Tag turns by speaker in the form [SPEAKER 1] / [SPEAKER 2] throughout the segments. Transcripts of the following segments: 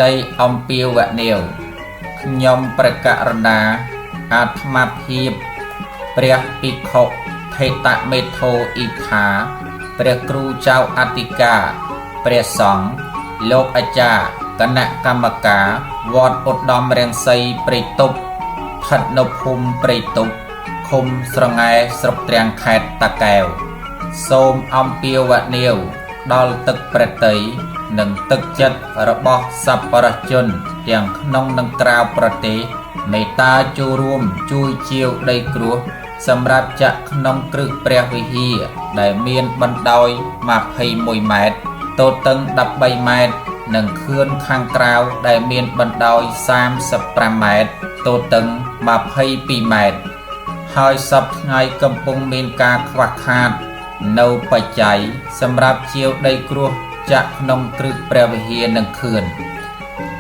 [SPEAKER 1] ដីអំពាវនាវខ្ញុំព្រះករុណាអាត្មាភាពព្រះភិក្ខុថេតមេធោអ៊ីថាព្រះគ្រូចៅអធិការព្រះសង្ឃលោកអាចារ្យគណៈកម្មការវត្តឧត្តមរាំងសីព្រៃតុបស្ថិតនៅភូមិព្រៃតុបឃុំស្រងែស្រុកទ្រាំងខេត្តតាកែវសូមអំពាវនាវដល់ទឹកប្រតិយនិងទឹកចិត្តរបស់សប្បុរសជនទាំងក្នុងនិងក្រៅប្រទេសមេត្តាចូលរួមជួយជាវដីគ្រោះសម្រាប់ចាក់ក្នុងគ្រឹះព្រះវិហារដែលមានបណ្ដោយ21ម៉ែត្រទទឹង13ម៉ែត្រនិងខឿនខាងក្រៅដែលមានបណ្ដោយ35ម៉ែត្រទទឹង22ម៉ែត្រហើយសពថ្ងៃកំពុងមានការខ្វះខាតនៅបច្ច័យសម្រាប់ជាវដីគ្រោះចាក់ក្នុងគ្រឹះព្រះវិហារនិងខឿន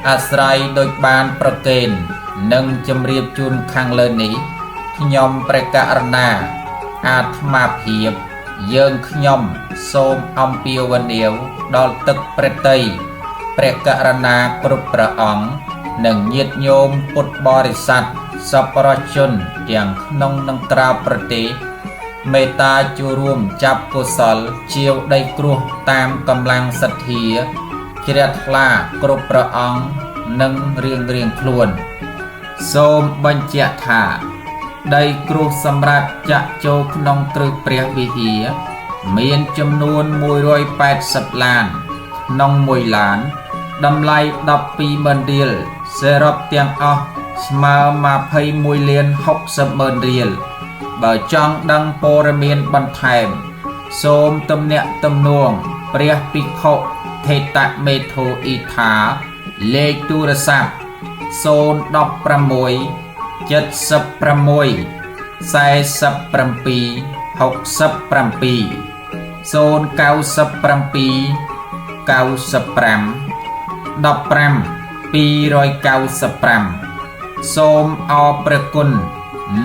[SPEAKER 1] អាស្រ័យដោយបានប្រកេននិងជម្រាបជូនខាងលើនេះខ្ញុំព្រះករុណាអាត្មាភាពយើងខ្ញុំសូមអំពាវនាវដល់ទឹកព្រះតីព្រះករុណាគ្រប់ព្រះអង្គនិងញាតិញោមពុទ្ធបរិស័ទសប្បុរសជនទាំងក្នុងនិងក្រៅប្រទេសមេត្តាចូលរួមចាប់កុសលជាវដីគ្រោះតាមកម្លាំងសទ្ធាជ្រះថ្លាគ្រប់ព្រះអង្គនិងរៀងខ្លួនសូមបញ្ជាក់ថាដីគ្រោះសម្រាប់ចាក់ចូលក្នុងគ្រឹះព្រះវិហារមានចំនួន180ឡានក្នុង1ឡានតម្លៃ120000រៀលសរុបទាំងអស់ស្មើ21,60,000រៀលបើចង់ដឹងព័ត៌មានបន្ថែមសូមទំនាក់ទំនងព្រះភិក្ខុថេតមេធោអ៊ីថាលេខទូរស័ព្ទ016 76 47 67 097 95 15 295សូមអរព្រះគុណ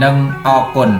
[SPEAKER 1] និងអរគុណ